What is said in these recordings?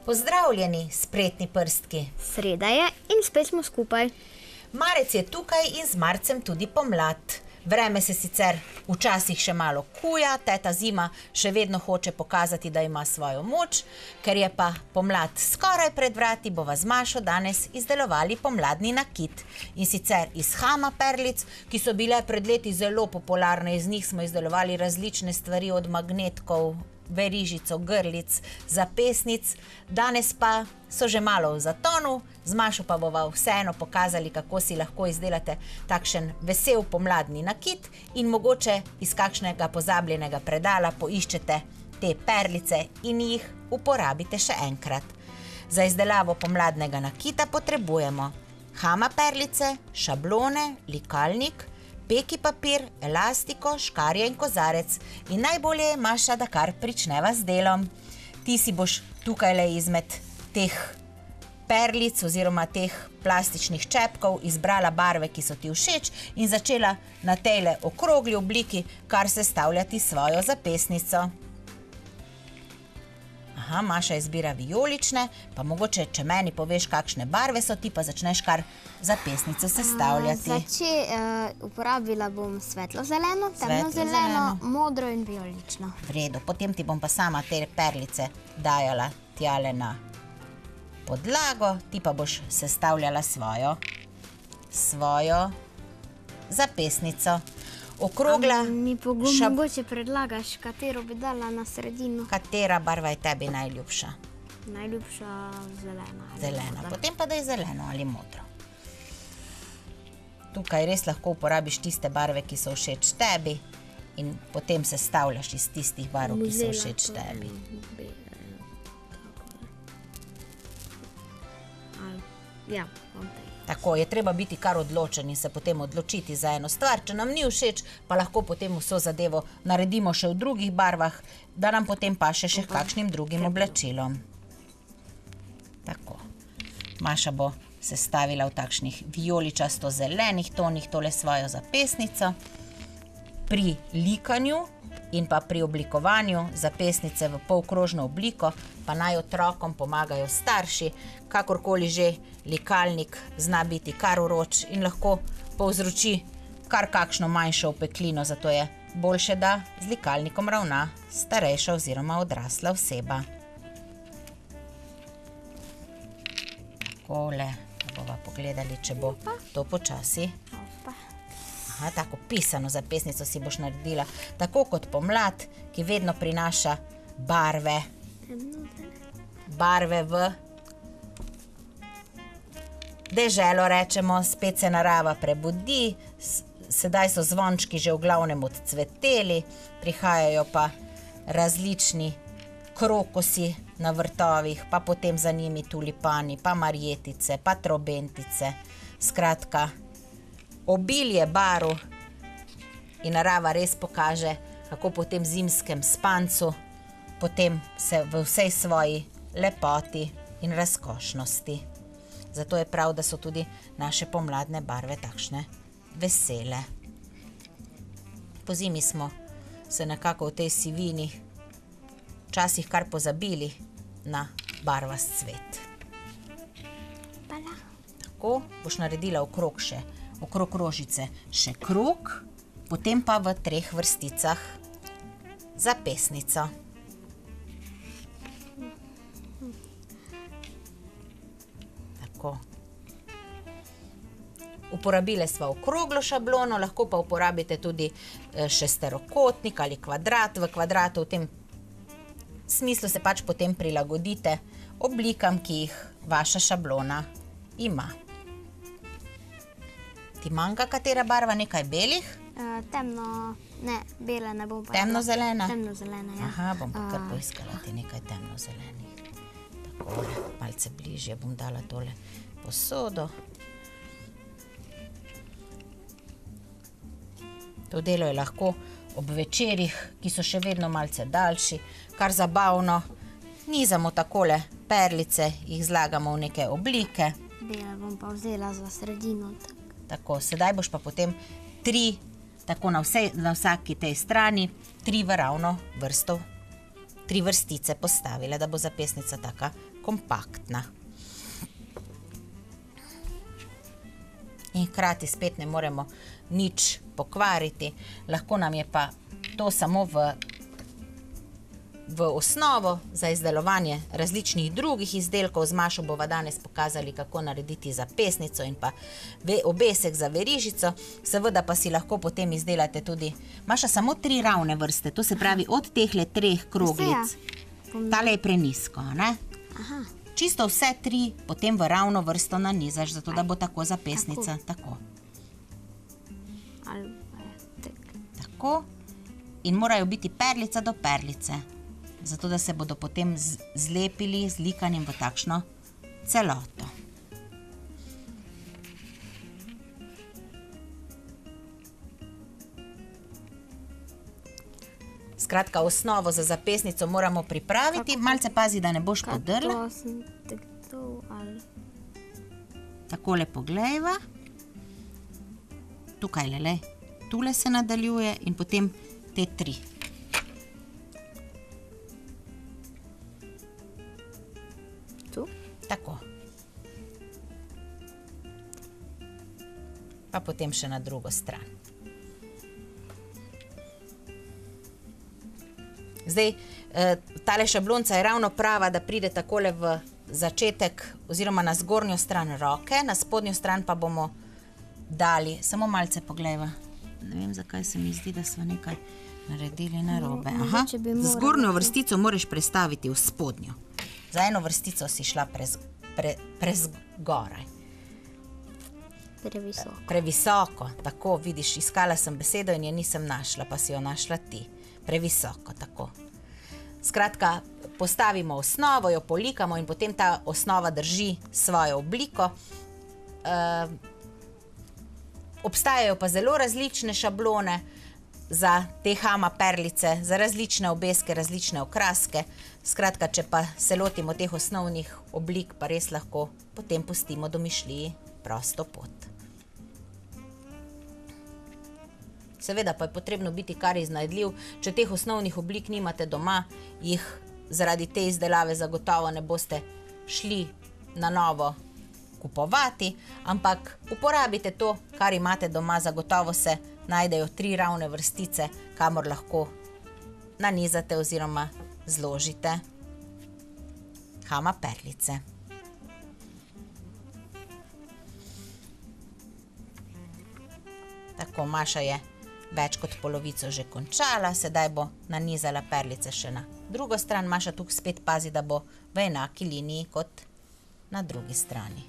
Pozdravljeni, spretni prstki. Sreda je in spet smo skupaj. Marec je tukaj in z marcem tudi pomlad. Vreme se sicer včasih še malo kuja, teta zima še vedno hoče pokazati, da ima svojo moč, ker je pa pomlad skoraj pred vrati, bova z Mašo danes izdelovali pomladni nakit. In sicer iz hama perlic, ki so bile pred leti zelo popularne, iz njih smo izdelovali različne stvari od magnetkov, verižico, grlic, zapestnic, danes pa so že malo v zatonu, z Mašo pa bova vseeno pokazali, kako si lahko izdelate takšen vesel pomladni nakit in mogoče iz kakšnega pozabljenega predala poiščete te perlice in jih uporabite še enkrat. Za izdelavo pomladnega nakita potrebujemo hama perlice, šablone, likalnik, peki papir, elastiko, škarje in kozarec. In najbolje je, Maša, da kar pričneva z delom. Ti si boš tukaj le izmed teh perlic oziroma teh plastičnih čepkov izbrala barve, ki so ti všeč in začela na tejle okrogli obliki kar sestavljati svojo zapestnico. Aha, Maša izbira vijolične, pa mogoče, če meni poveš, kakšne barve so, ti pa začneš kar zapestnico sestavljati. Uporabila bom svetlo-zeleno, temno-zeleno, modro in vijolično. V redu, potem ti bom pa sama te perlice dajala tjale na podlago, ti pa boš sestavljala svojo zapestnico. Okrogla. Mi mogoče predlagaš, katero bi dala na sredino? Katera barva je tebi najljubša? Najljubša zelena. Zelena. Potem pa daj zeleno ali modro. Tukaj res lahko uporabiš tiste barve, ki so všeč tebi in potem sestavljaš iz tistih barv, ki so všeč tebi. Ja, bom te. Tako, je treba biti kar odločen in se potem odločiti za eno stvar. Če nam ni všeč, pa lahko potem vso zadevo naredimo še v drugih barvah, da nam potem paše še kakšnim drugim oblačilom. Tako. Maša bo sestavila v takšnih vijoličasto-zelenih tonih tole svojo zapestnico. Pri likanju in pa pri oblikovanju zapestnice v polkrožno obliko pa naj otrokom pomagajo starši, kakorkoli že likalnik zna biti kar vroč in lahko povzroči kar kakšno manjšo opeklino, zato je boljše, da z likalnikom ravna starejša oziroma odrasla oseba. Takole, da bova pogledali, če bo to počasi. Aha, tako pisano zapestnico si boš naredila, tako kot pomlad, ki vedno prinaša barve. Barve v deželo, rečemo, spet se narava prebudi, sedaj so zvončki že v glavnem odcveteli, prihajajo pa različni krokosi na vrtovih, pa potem za njimi tulipani, pa marjetice, pa trobentice, skratka, obilje barv in narava res pokaže, kako po tem zimskem spancu potem se v vsej svoji lepoti in razkošnosti. Zato je prav, da so tudi naše pomladne barve takšne vesele. Po zimi smo se nekako v tej sivini včasih kar pozabili na barvast cvet. Tako boš naredila okrog rožice še krog, potem pa v 3 vrsticah zapestnico. Tako. Uporabile sva okroglo šablono, lahko pa uporabite tudi šesterokotnik ali kvadrat. V kvadratu v tem smislu se pač potem prilagodite oblikam, ki jih vaša šablona ima. Ti manjka katera barva, nekaj belih? Bele ne bom pa. Temnozelena? Temnozelena, ja. Aha, bom pa kar poiskala ti nekaj temnozelenih. Takole, malce bližje bom dala tole posodo. To delo je lahko ob večerih, ki so še vedno malce daljši, kar zabavno. Nizamo takole perlice, jih zlagamo v neke oblike. Bele bom pa vzela za sredino. Tako, sedaj boš pa potem 3, tako na vsaki tej strani, 3 v ravno vrsto, 3 vrstice postavile, da bo zapestnica taka kompaktna. In hkrati spet ne moremo nič pokvariti. Lahko nam je pa to samo v osnovo za izdelovanje različnih drugih izdelkov. Z Mašo bova danes pokazali, kako narediti zapestnico in pa obesek za verižico. Seveda pa si lahko potem izdelate tudi, Maša, samo 3 ravne vrste, to se pravi od tehle 3 kroglic. Tale je prenisko, ne? Aha. Čisto vse 3 potem v ravno vrsto nanizaš, zato da bo tako zapestnica. Tako. Ali pa je tak. Tako. In morajo biti perlica do perlice, zato da se bodo potem zlepili z likanjem v takšno celoto. Skratka, osnovo za zapestnico moramo pripraviti. Malce pazi, da ne boš podrla. To sem tako ali... Takole poglejva. Tukaj, lej. Tule se nadaljuje in potem te 3. Tu? Tako. Pa potem še na drugo stran. Zdaj, tale šablonca je ravno prava, da pride takole v začetek oziroma na zgornjo stran roke, na spodnjo stran pa bomo dali, samo malce poglejva. Ne vem, zakaj se mi zdi, da smo nekaj naredili narobe. Aha, zgornjo vrstico moraš prestaviti v spodnjo. Za eno vrstico si šla prezgoraj. Previsoko. Previsoko, tako, vidiš, iskala sem besedo in je nisem našla, pa si jo našla ti. Previsoko, tako. Skratka, postavimo osnovo, jo polikamo in potem ta osnova drži svojo obliko. Obstajajo pa zelo različne šablone za te Hama perlice, za različne obeske, različne okraske. Skratka, če pa se lotimo teh osnovnih oblik, pa res lahko potem pustimo domišljiji prosto pot. Seveda pa je potrebno biti kar iznajdljiv. Če teh osnovnih oblik nimate doma, jih zaradi te izdelave zagotovo ne boste šli na novo kupovati, ampak uporabite to, kar imate doma. Zagotovo se najdejo 3 ravne vrstice, kamor lahko nanizate oziroma zložite Hama perlice. Tako, Maša je več kot polovico že končala, sedaj bo nanizala perlice še na drugo stran. Maša, tukaj spet pazi, da bo v enaki liniji kot na drugi strani.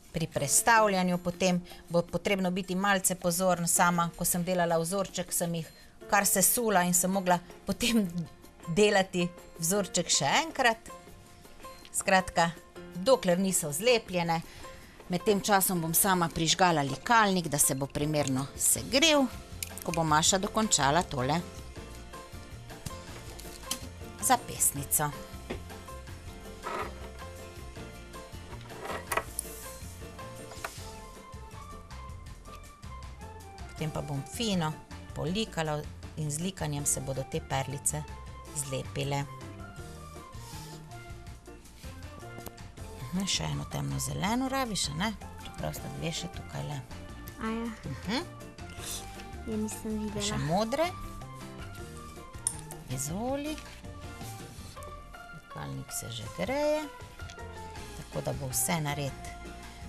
Pri prestavljanju potem bo potrebno biti malce pozorna. Sama, ko sem delala vzorček, sem jih kar sesula in sem mogla potem delati vzorček še enkrat. Skratka, dokler niso zlepljene, med tem časom bom sama prižgala likalnik, da se bo primerno segrel, ko bo Maša dokončala tole zapestnico. Potem pa bom fino polikala in z likanjem se bodo te perlice zlepile. Še eno temno zeleno rabiš, ne? Čeprav sta 2 še tukaj le. Aja. Ja, nisem videla. Še modre. Izvoli. Likalnik se že greje. Tako da bo vse nared,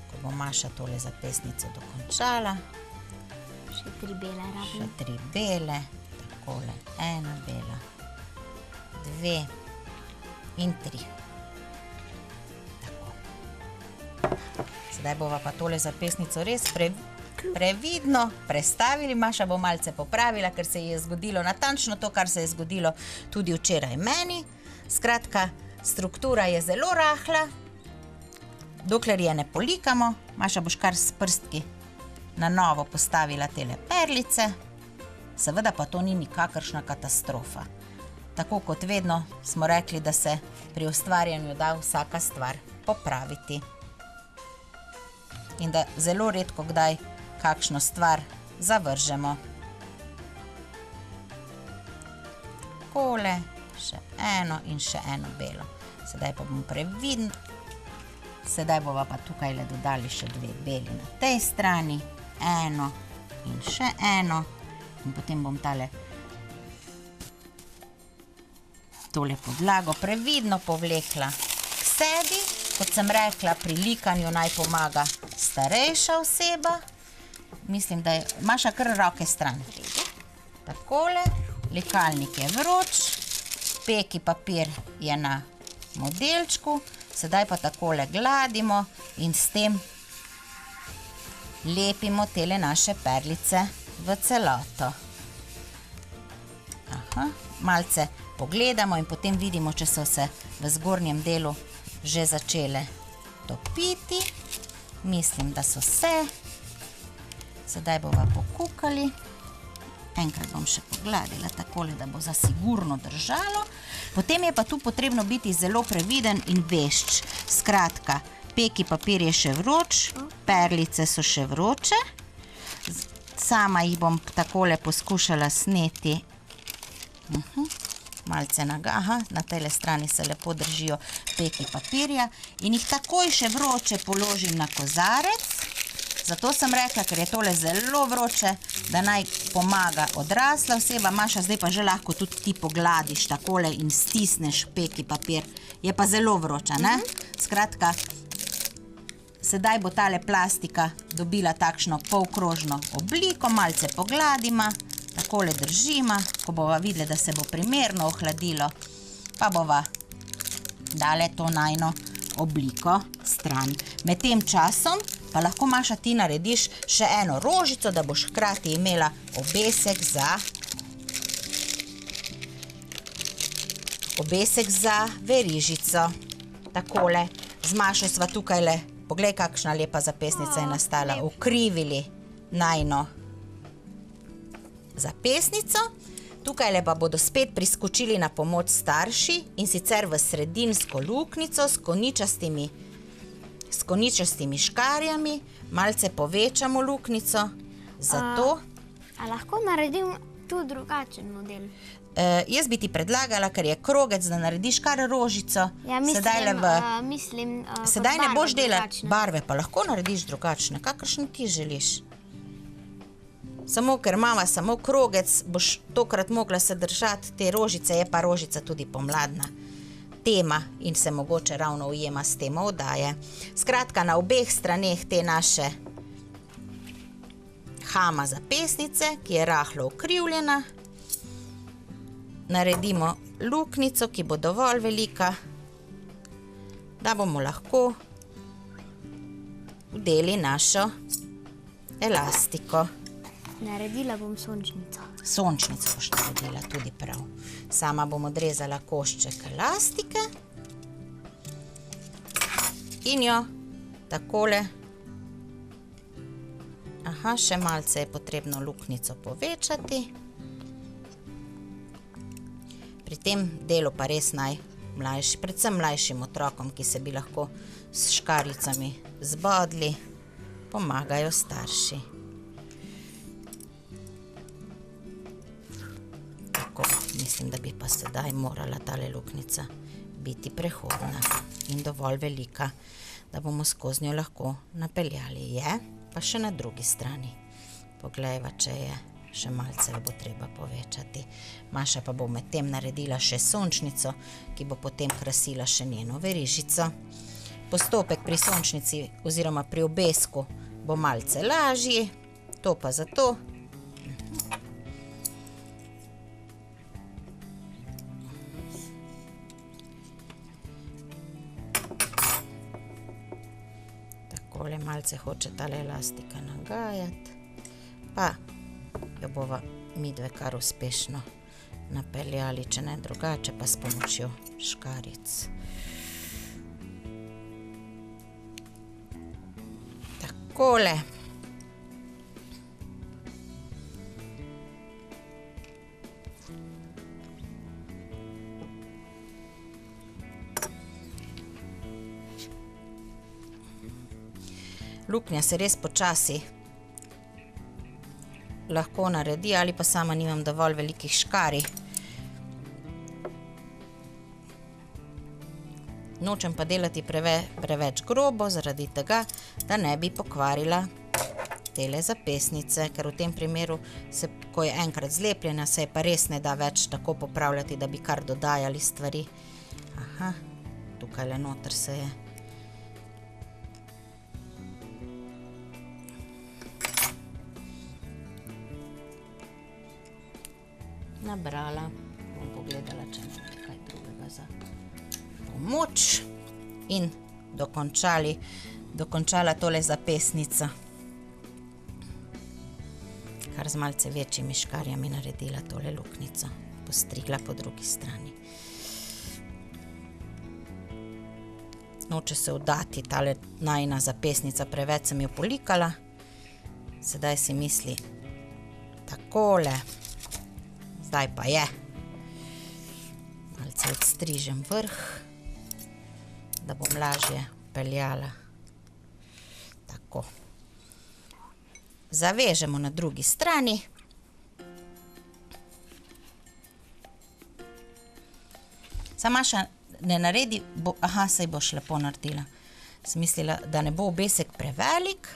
ko bo Maša tole zapestnico dokončala. Še 3 bele rabim. Še 3 bele. Takole, 1 bela, 2 in 3. Sedaj bova pa tole zapestnico res previdno prestavili. Maša bo malce popravila, ker se je zgodilo natančno to, kar se je zgodilo tudi včeraj meni. Skratka, struktura je zelo rahla, dokler je ne polikamo. Maša, boš kar s prstki na novo postavila tele perlice. Seveda pa to ni nikakršna katastrofa. Tako kot vedno smo rekli, da se pri ustvarjanju da vsaka stvar popraviti. In da zelo redko kdaj kakšno stvar zavržemo. takole, še eno in še eno belo. Sedaj pa bom previdno. Sedaj bova pa tukaj dodali še 2 beli na tej strani, eno in še eno. In potem bom tole podlago previdno povlekla k sebi. Kot sem rekla, pri likanju naj pomaga starejša oseba. Mislim, da imaš kar roke stran. Takole, likalnik je vroč, peki papir je na modelčku, sedaj pa takole gladimo in s tem lepimo tele naše perlice v celoto. Malce pogledamo in potem vidimo, če so se v zgornjem delu že začele topiti. Mislim, da so se. Sedaj bova pokukali. Enkrat bom še pogladila takole, da bo zasigurno držalo. Potem je pa tu potrebno biti zelo previden in vešč. Skratka, peki papir je še vroč, perlice so še vroče. Sama jih bom takole poskušala sneti. Malce na tejle strani se lepo držijo peki papirja in jih takoj še vroče položim na kozarec. Zato sem rekla, ker je tole zelo vroče, da naj pomaga odrasla oseba. Maša, zdaj pa že lahko tudi ti pogladiš takole in stisneš peki papir. Je pa zelo vroča, ne? Skratka, sedaj bo tale plastika dobila takšno polkrožno obliko, malce pogladima. Takole držima, ko bova videla, da se bo primerno ohladilo, pa bova dale to najino obliko stran. Med tem časom pa lahko, Maša, ti narediš še eno rožico, da boš hkrati imela obesek za verižico. Takole, z Mašo sva tukajle, poglej, kakšna lepa zapestnica je nastala, ukrivili najino zapestnico. Tukajle pa bodo spet priskočili na pomoč starši in sicer v sredinsko luknjico s koničastimi škarjami. Malce povečamo luknjico. Zato... A lahko naredim tu drugačen model? Jaz bi ti predlagala, ker je krogec, da narediš kar rožico. Ja, mislim, sedaj ne boš delati barve, pa lahko narediš drugačne, kakršne ti želiš. Samo ker imava samo krogec, boš tokrat mogla se držati te rožice, je pa rožica tudi pomladna tema in se mogoče ravno ujema s temo oddaje. Skratka, na obeh straneh te naše hama zapestnice, ki je rahlo ukrivljena, naredimo luknjico, ki bo dovolj velika, da bomo lahko vdeli našo elastiko. Naredila bom sončnico. Sončnico boš naredila tudi prav. Sama bom odrezala košček elastike in jo takole. Še malce je potrebno luknjico povečati. Pri tem delu pa res najmlajši, predvsem mlajšim otrokom, ki se bi lahko s škarjicami zbodli, pomagajo starši. Mislim, da bi pa sedaj morala tale luknjica biti prehodna in dovolj velika, da bomo skozi njo lahko napeljali. Je pa še na drugi strani. Poglejva, če je še malce, bo treba povečati. Maša pa bo med tem naredila še sončnico, ki bo potem krasila še njeno verižico. Postopek pri sončnici oziroma pri obesku bo malce lažji, to pa zato. Takole malce hoče tale elastika nagajati, pa jo bova midve kar uspešno napeljali, če ne drugače, pa s pomočjo škaric. Takole. Luknja se res počasi lahko naredi, ali pa sama nimam dovolj velikih škarij. Nočem pa delati preveč grobo, zaradi tega, da ne bi pokvarila tele zapestnice, ker v tem primeru, ko je enkrat zlepljena, se je pa res ne da več tako popravljati, da bi kar dodajali stvari. Aha, tukaj le noter se je nabrala. Bom pogledala, če ne kaj drugega za pomoč. In dokončala tole zapestnico. Kar z malce večjimi škarjami naredila tole luknjico. Postrigla po drugi strani. Noče se vdati tale najina zapestnica, preveč sem jo polikala. Sedaj si misli, takole. Zdaj pa je. Malce odstrižem vrh, da bom lažje peljala. Tako. Zavežemo na drugi strani. Samo Maša ne naredi, aha, saj boš lepo naredila. Sem mislila, da ne bo obesek prevelik.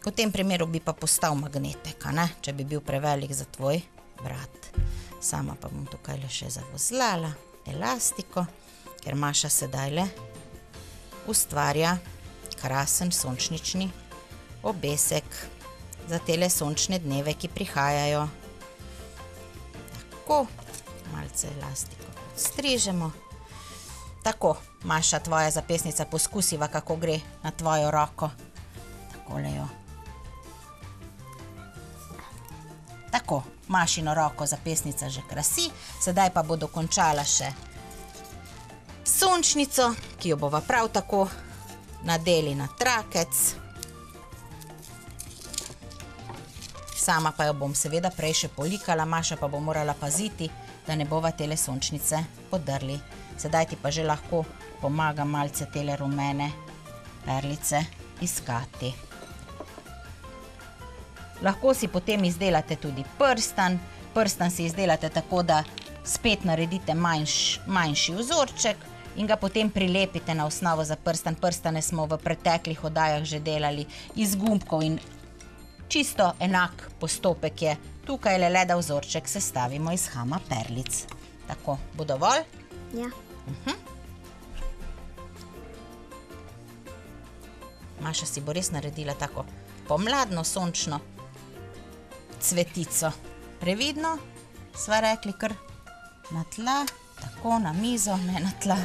V tem primeru bi pa postal magnetek, a ne? Če bi bil prevelik za tvoj vrat. Sama pa bom tukaj le še zavozlala elastiko, ker Maša sedaj le ustvarja krasen sončnični obesek za tele sončne dneve, ki prihajajo. Tako, malce elastiko odstrižemo. Tako, Maša, tvoja zapestnica, poskusiva, kako gre na tvojo roko. Takole jo. Tako, Mašino roko zapestnica že krasi, sedaj pa bo dokončala še sončnico, ki jo bova prav tako nadeli na trakec. Sama pa jo bom seveda prej še polikala, Maša pa bo morala paziti, da ne bova tele sončnice podrli. Sedaj ti pa že lahko pomagam malce tele rumene perlice iskati. Lahko si potem izdelate tudi prstan. Prstan si izdelate tako, da spet naredite manjši vzorček in ga potem prilepite na osnovo za prstan. Prstane smo v preteklih oddajah že delali iz gumbkov in čisto enak postopek je. Tukaj le da vzorček sestavimo iz hama perlic. Tako, bo dovolj? Ja. Maša si bo res naredila tako pomladno sončno cvetico. Previdno, sva rekli kar na tla, tako na mizo, ne na tla.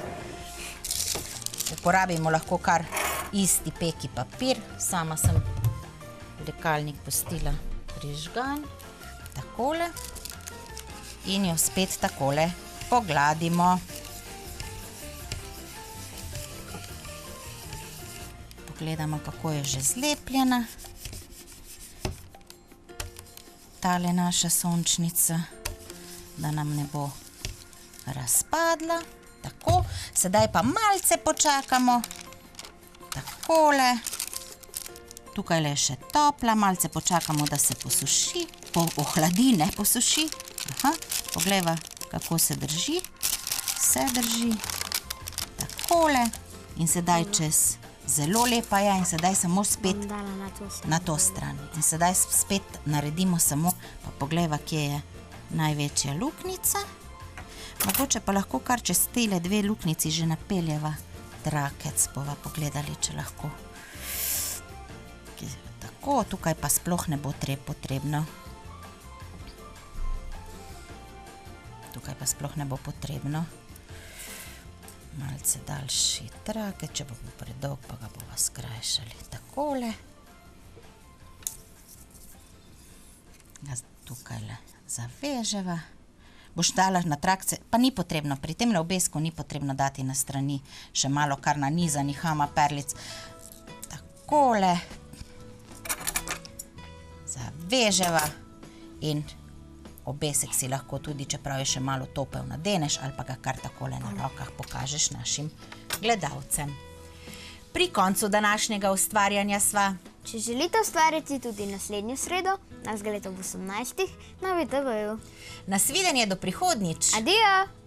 Uporabimo lahko kar isti peki papir. Sama sem rekalnik pustila prižgan, takole. In jo spet takole pogladimo. Pogledamo, kako je že zlepljena tale naša sončnica, da nam ne bo razpadla. Tako, sedaj pa malce počakamo. Takole. Tukaj je še topla, malce počakamo, da se posuši, ohladi, ne posuši. Aha, poglejva, kako se drži. Se drži. Takole. In sedaj čez zelo lepa je in sedaj samo spet na to stran. In sedaj spet naredimo samo, pa poglejva, kje je največja luknjica. Mogoče pa lahko kar čez tele dve luknjici že napeljeva trakec. Bova pogledali, če lahko. Tako, tukaj pa sploh ne bo potrebno. Tukaj pa sploh ne bo potrebno. Malce daljši trakec, če bo predolg, pa ga bova skrajšali. Takole. Ga tukaj le zaveževa. Boš dala na trakce, pa ni potrebno, pri tem obesku ni potrebno dati na strani še malo kar nanizanih hama perlic. Takole. Zaveževa in obesek si lahko tudi, čeprav je še malo topel, nadeneš ali pa ga kar takole na rokah pokažeš našim gledalcem. Pri koncu današnjega ustvarjanja sva. Če želite ustvariti tudi naslednjo sredo, nas gledajte ob 18. na VTV-ju. Nasvidenje do prihodnjič. Adijo!